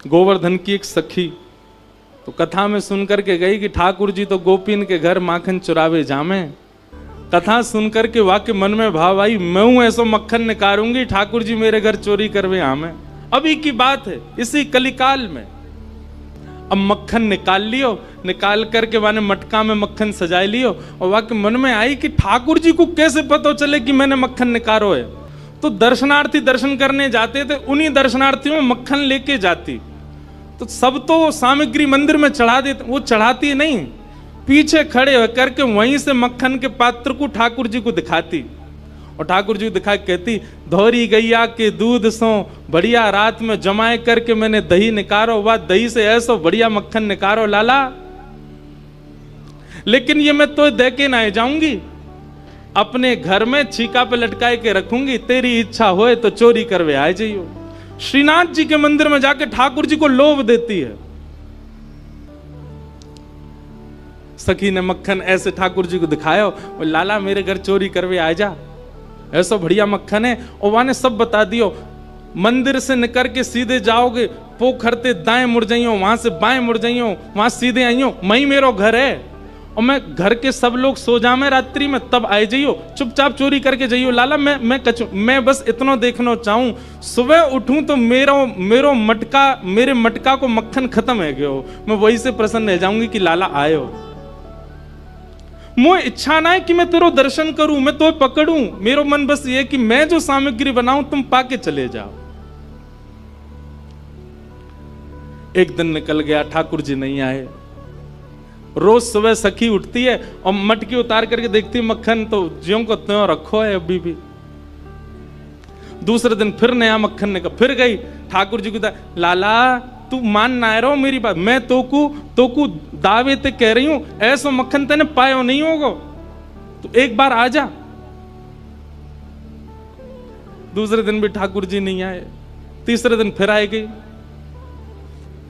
गोवर्धन की एक सखी तो कथा में सुन करके गई कि ठाकुर जी तो गोपीन के घर माखन चुरावे जामे। कथा सुनकर के वाक्य मन में भाव आई, मैं हूं ऐसो मक्खन निकारूंगी, ठाकुर जी मेरे घर चोरी करवे आमे। अभी की बात है, इसी कलिकाल में। अब मक्खन निकाल लियो, निकाल करके माने मटका में मक्खन सजाए लियो, और वाक्य मन में आई कि ठाकुर जी को कैसे पता चले कि मैंने मक्खन निकारो है। तो दर्शनार्थी दर्शन करने जाते थे, उन्हीं दर्शनार्थियों में मक्खन लेके जाती। तो सब तो सामग्री मंदिर में चढ़ा देते, वो चढ़ाती नहीं, पीछे खड़े होकर के वहीं से मक्खन के पात्र को ठाकुर जी को दिखाती, और ठाकुर जी को दिखा कहती, धौरी गैया के दूध सो बढ़िया रात में जमाए करके मैंने दही निकारो, वह दही से ऐसो बढ़िया मक्खन निकारो लाला, लेकिन ये मैं तो दे के ना जाऊंगी, अपने घर में छीका पे लटकाए के रखूंगी, तेरी इच्छा होए तो चोरी करवे आ जाइयो। श्रीनाथ जी के मंदिर में जाके ठाकुर जी को लोभ देती है। सखी ने मक्खन ऐसे ठाकुर जी को दिखाया, वो लाला मेरे घर चोरी करवे आ जा, ऐसा बढ़िया मक्खन है। और वहां ने सब बता दियो, मंदिर से निकल के सीधे जाओगे, पोखरते दाएं मुड़ जाइयो, वहां से बाएं मुड़ जाइयो, वहां सीधे आइयो, मई मेरो घर है, और मैं घर के सब लोग सो जामे रात्रि में, तब आए जाइयो, चुपचाप चोरी करके जाइयो लाला। मैं बस इतना देखना चाहूं, सुबह उठूं तो मेरे मटका को मक्खन खत्म है गयो, मैं वही से प्रसन्न रह जाऊंगी कि लाला आयो। मुझे इच्छा ना है कि मैं तेरो दर्शन करूं, मैं तो पकड़ूं, मेरा मन बस ये कि मैं जो सामग्री बनाऊं तुम पाके चले जाओ। एक दिन निकल गया, ठाकुर जी नहीं आए। रोज सुबह सखी उठती है और मटकी उतार करके देखती है, मक्खन तो ज्यों को त्यों रखो है अभी भी। दूसरे दिन फिर नया मक्खन निकल, फिर गई ठाकुर जी को, लाला तू मान ना रहो मेरी बात, मैं तोकू दावे ते कह रही हूं, ऐसा मक्खन तेने पायो नहीं होगा, तो एक बार आ जा। दूसरे दिन भी ठाकुर जी नहीं आए, तीसरे दिन फिर आए गई,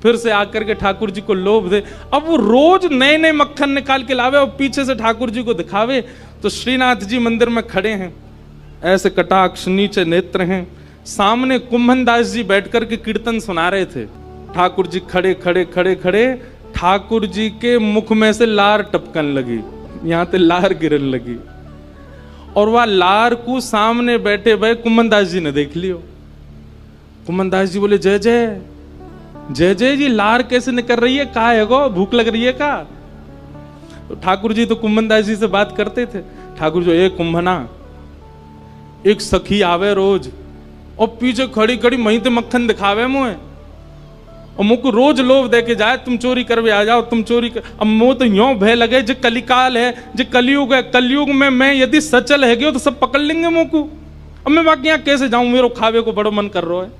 फिर से आकर के ठाकुर जी को लोभ दे। अब वो रोज नए नए मक्खन निकाल के लावे और पीछे से ठाकुर जी को दिखावे। तो श्रीनाथ जी मंदिर में खड़े हैं, ऐसे कटाक्ष नीचे नेत्र हैं, सामने कुंभन दास जी बैठ करके कीर्तन सुना रहे थे। ठाकुर जी खड़े खड़े खड़े खड़े, ठाकुर जी के मुख में से लार टपकन लगी, यहां ते लार गिरन लगी, और वह लार को सामने बैठे भाई कुंभन दास जी ने देख लियो। कुंभन दास जी बोले, जय जय जय जय जी, लार कैसे निकल रही है, का है गो, भूख लग रही है का? तो ठाकुर जी तो कुंभन दास जी से बात करते थे। ठाकुर जी, एक कुंभना, एक सखी आवे रोज और पीछे खड़ी खड़ी मही ते मक्खन दिखावे मुझे, और मुझको रोज लोभ दे के जाए, तुम चोरी करवे आ जाओ, तुम चोरी कर। अब मुंह तो यूं भय लगे, जो कलिकाल है, जो कलयुग है, कलयुग में मैं यदि सचल है गयो तो सब पकड़ लेंगे मुझको। अब मैं बाकी यहां कैसे जाऊं, मेरे खावे को बड़ो मन कर रहा है।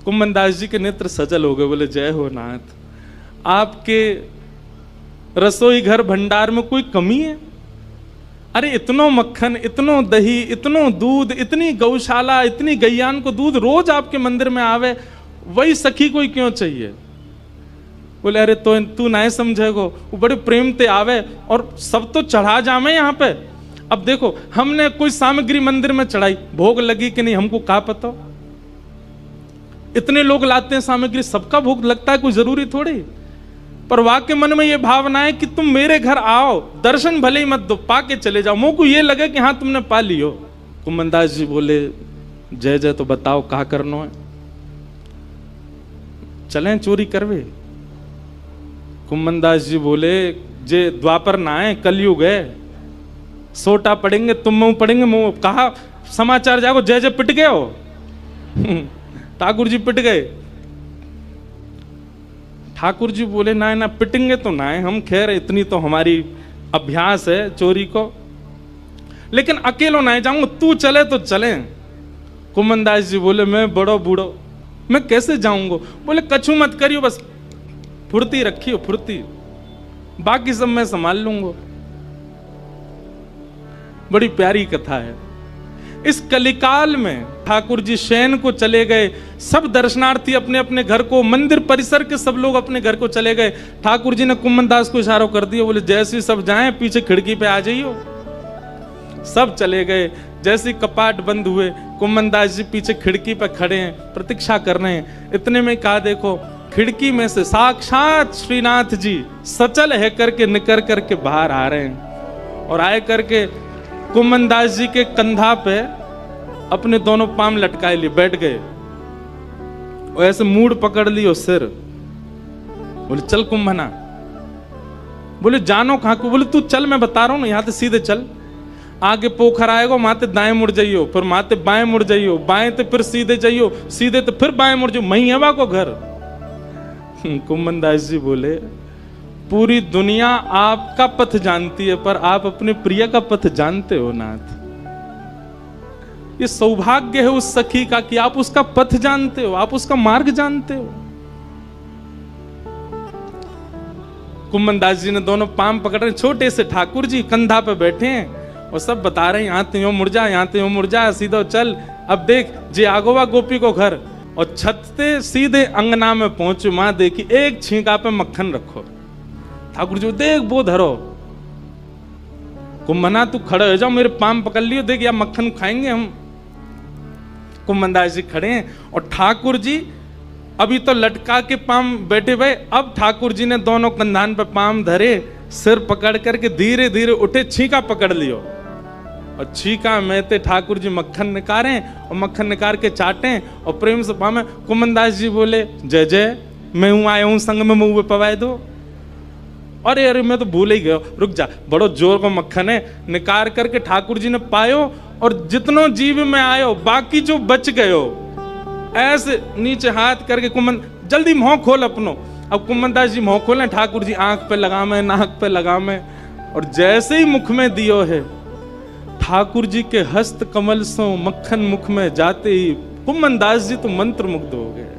कुंभन दास जी के नेत्र सजल हो गए, बोले, जय हो नाथ, आपके रसोई घर भंडार में कोई कमी है? अरे इतनो मक्खन, इतनो दही, इतनो दूध, इतनी गौशाला, इतनी गैयान को दूध रोज आपके मंदिर में आवे, वही सखी कोई क्यों चाहिए? बोले, अरे तो तू ना समझेगो, वो बड़े प्रेम ते आवे और सब तो चढ़ा जामे यहाँ पे। अब देखो, हमने कोई सामग्री मंदिर में चढ़ाई, भोग लगी कि नहीं हमको क्या पता, इतने लोग लाते हैं सामग्री, सबका भोग लगता है, कोई जरूरी थोड़ी। पर वाक्य मन में ये भावना है कि तुम मेरे घर आओ, दर्शन भले ही मत दो, पाके चले जाओ, मुंह को ये लगे कि हाँ तुमने पा लियो। कुंभन दास जी बोले, जय जय, तो बताओ कहा करना है, चलें चोरी करवे? कुंभन दास जी बोले, जे द्वापर ना है, कलयुग है, सोटा पड़ेंगे, तुम मुंह पड़ेंगे, मुंह कहा समाचार जागो, जय जय पिट गए हो। ठाकुर जी पिट गए। ठाकुर जी बोले, ना ना पिटेंगे तो ना है हम, खैर इतनी तो हमारी अभ्यास है चोरी को, लेकिन अकेलो ना जाऊंगा, तू चले तो चले। कुंभन दास जी बोले, मैं बड़ो बूढ़ो, मैं कैसे जाऊंगा? बोले, कछु मत करियो, बस फुर्ती रखियो, फुर्ती, बाकी सब मैं संभाल लूंगा। बड़ी प्यारी कथा है। इस कलिकाल में ठाकुर जी शयन को चले गए, सब दर्शनार्थी अपने अपने घर को, मंदिर परिसर के सब लोग अपने घर को चले गए। ठाकुर जी ने कुंभन दास को इशारा कर दिया, बोले, जैसे सब जाएं पीछे खिड़की पे आ जाइयो। सब चले गए। जैसे कपाट बंद हुए, कुम्मनदास जी पीछे खिड़की पे खड़े हैं, प्रतीक्षा कर रहे हैं। इतने में कहा देखो खिड़की में से साक्षात श्रीनाथ जी सचल है करके निकर करके बाहर आ रहे हैं, और आए करके कुम्मनदास जी के कंधा पे अपने दोनों पांव लटकाए लिए बैठ गए, और ऐसे मूड पकड़ लियो सिर। बोले चल कुंभना। बोले जानो कहां को? बोले तू चल, मैं बता रहा हूं ना, यहां से सीधे चल, आगे पोखर आएगा, माते दाएं मुड़ जाइयो, फिर माते बाएं मुड़ जाइयो, बाएं तो फिर सीधे जाइयो, सीधे तो फिर बाएं मुड़ जाइयो, मही हवा को घर। कुम्मनदास जी बोले पूरी दुनिया आपका पथ जानती है, पर आप अपने प्रिय का पथ जानते हो नाथ। ये सौभाग्य है उस सखी का कि आप उसका पथ जानते हो, आप उसका मार्ग जानते हो। कुम्मनदास जी ने दोनों पांव पकड़ रहे, छोटे से ठाकुर जी कंधा पे बैठे हैं और सब बता रहे हैं यहाँ तो यूं मुड़ जा, यहाँ तो यूं मुड़ जा, सीधा चल, अब देख जे आगोवा गोपी को घर। और छत से सीधे अंगना में पहुंचे, मां देखी एक छींका पे मक्खन रखो। ठाकुर जी देख वो धरो। कुम्भना तू खड़े हो जाओ, मेरे पांव पकड़ लियो, देख या मक्खन खाएंगे हम। कुम्भनदास जी खड़े हैं और ठाकुर जी अभी तो लटका के पांव बैठे हुए, अब ठाकुर जी ने दोनों कंधान पे पांव धरे, सिर पकड़ करके धीरे धीरे उठे, छींका पकड़ लियो, और छींका में ते ठाकुर जी मक्खन निकारे और मक्खन निकाल के चाटे और प्रेम से पामे। कुम्भनदास जी बोले जय जय, मैं हूं आया हूं संग में मुंह पवाए दो। अरे अरे मैं तो भूल ही गया, रुक जा, बड़ो जोर को मक्खन है। निकाल करके ठाकुर जी ने पायो, और जितनो जीव में आयो बाकी जो बच गयो, ऐसे नीचे हाथ करके कुम्भन जल्दी मुंह खोल अपनो। अब कुम्भनदास जी मुंह खोले, ठाकुर जी आंख पे लगा में, नाक पे लगा में, और जैसे ही मुख में दियो है, ठाकुर जी के हस्त कमल सो मक्खन मुख में जाते ही कुम्भनदास जी तो मंत्र मुग्ध हो गए।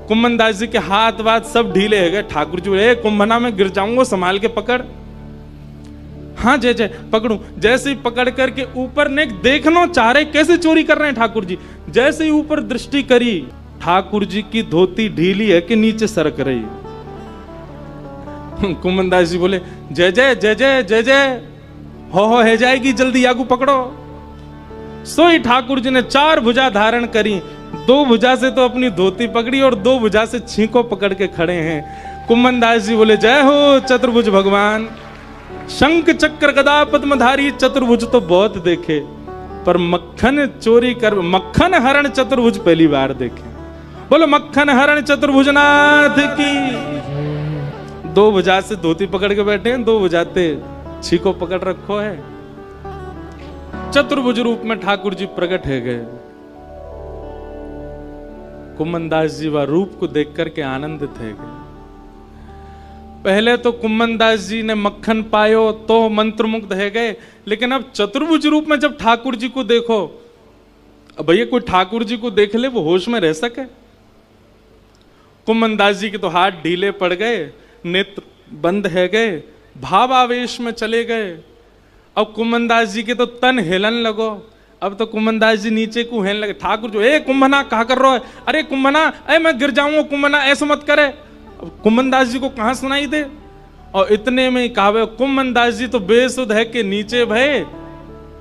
कुम्भनदास जी के हाथ वाथ सब ढीले हो गए। ठाकुर जी बोले कुंभना में गिर जाऊंगा, संभाल के पकड़। हाँ जय जय पकड़ू। जैसे ही पकड़ करके ऊपर ने देखना चाह रहे कैसे चोरी कर रहे हैं ठाकुर जी, जैसे ही ऊपर दृष्टि करी, ठाकुर जी की धोती ढीली है कि नीचे सरक रही। कुम्भनदास जी बोले जय जय जय जय जय जय, हो है जाएगी, जल्दी आगू पकड़ो। सोई ठाकुर जी ने 4 भुजा धारण करी, 2 भुजा से तो अपनी धोती पकड़ी और 2 भुजा से छींको पकड़ के खड़े हैं। कुम्भनदास जी बोले जय हो चतुर्भुज भगवान। शंख चक्र गदा पद्मधारी चतुर्भुज तो बहुत देखे, पर मक्खन चोरी कर, मक्खन हरण चतुर्भुज पहली बार देखे। बोलो मक्खन हरण चतुर्भुज नाथ की। 2 भुजा से धोती पकड़ के बैठे हैं, 2 भुजाते छीको पकड़ रखो है। चतुर्भुज रूप में ठाकुर जी प्रकट है गए। कुम्भनदास जी वह रूप को देख करके आनंदित है गए। पहले तो कुम्भनदास जी ने मक्खन पायो तो मंत्रमुग्ध है गए, लेकिन अब चतुर्भुज रूप में जब ठाकुर जी को देखो, अब भैया कोई ठाकुर जी को देख ले वो होश में रह सके? कुम्भनदास जी के तो हाथ ढीले पड़ गए, नेत्र बंद है गए, भावावेश में चले गए। अब कुम्भनदास जी के तो तन हिलन लगो। अब तो कुम्भनदास जी नीचे को हेलने लगे। ठाकुर जो ए कुंभना कहा कर रहा है, अरे कुंभना ए मैं गिर जाऊंगा, कुंभना ऐसा मत करे। अब कुम्भनदास जी को कहां सुनाई दे, और इतने में कहा कुम्भनदास जी तो बेसुध है कि नीचे भय,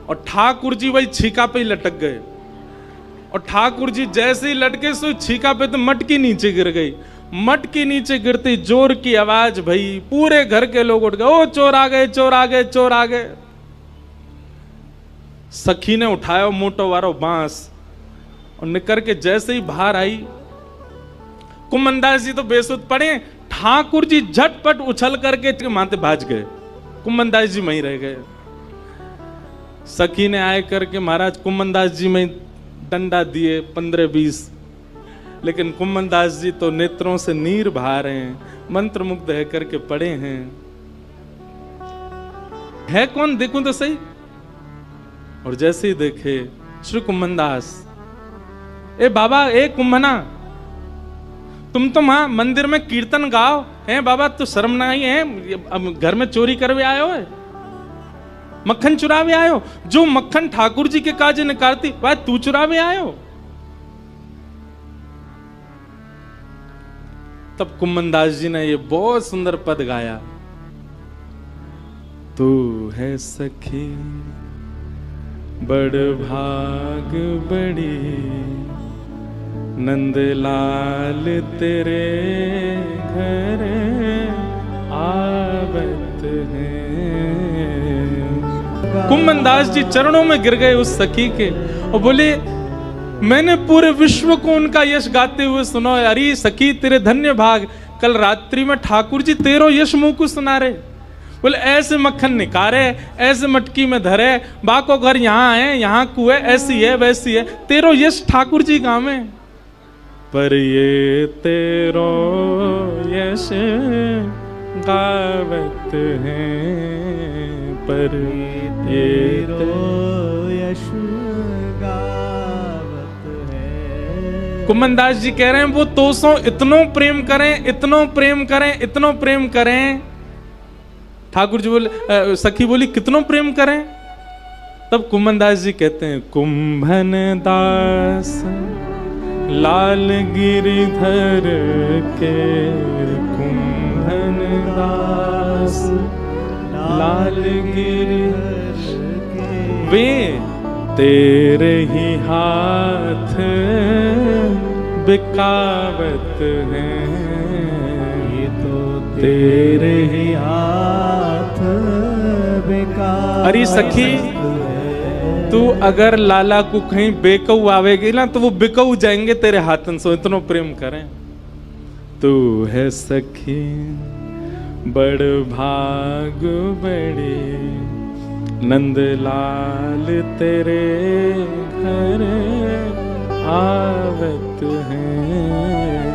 और ठाकुर जी वही छीका पे ही लटक गए। और ठाकुर जी जैसे ही लटके सो छीका पे तो मटकी नीचे गिर गई। मटकी नीचे गिरती जोर की आवाज भई, पूरे घर के लोग उठ गए, ओ चोर आ गए, चोर आ गए, चोर आ गए। सखी ने उठाया मोटो वारो बांस और निकर के जैसे ही बाहर आई, कुम्भनदास जी तो बेसुध पड़े। ठाकुर जी झटपट उछल करके माथे भाज गए, कुम्भनदास जी वहीं रह गए। सखी ने आए करके महाराज कुम्भनदास जी में डंडा दिए 15-20, लेकिन कुम्भनदास जी तो नेत्रों से नीर बहा रहे हैं, मंत्रमुग्ध है करके पड़े हैं। है कौन देखूं तो सही। और जैसे ही देखे श्री कुम्भनदास, ए बाबा ए कुम्भना, तुम तो वहां मंदिर में कीर्तन गाओ है बाबा, तो शर्म ना आई है? अब घर में चोरी करवे आयो है, मक्खन चुरावे आयो? जो मक्खन ठाकुर जी के काजे निकालती वह तू चुरावे आयो? तब कुम्भनदास जी ने ये बहुत सुंदर पद गाया, तू है सखी बड़ भाग बड़ी नंदलाल तेरे घर आवत हैं। कुंभन दास जी चरणों में गिर गए उस सखी के और बोले, मैंने पूरे विश्व को उनका यश गाते हुए सुना। अरे सखी तेरे धन्य भाग, कल रात्रि में ठाकुर जी तेरो यश मुंह को सुना रहे। बोले ऐसे मक्खन निकारे, ऐसे मटकी में धरे, बाको घर यहाँ है, यहाँ कुएं, ऐसी है वैसी है, तेरो यश ठाकुर जी गावे। पर ये तेरो यश गावत हैं, पर ये तेरो यश गावत है। कुंभनदास जी कह रहे हैं वो तोसों इतनो प्रेम करें, इतनो प्रेम करें, इतनो प्रेम करें। ठाकुर जी बोले, सखी बोली कितनो प्रेम करें? तब कुंभनदास जी कहते हैं, कुंभन दास लाल गिरिधर के, कुंभन दास लाल गिरिधर के, वे तेरे ही हाथ बिकावत हैं। ये तो तेरे ही हाथ बिकावत। अरे सखी तू अगर लाला को कहीं बेकऊ आवेगी ना तो वो बिकऊ जाएंगे तेरे हाथन से, इतनो प्रेम करें। तू है सखी बड़ भाग बड़ी नंदलाल तेरे घर आवत हैं।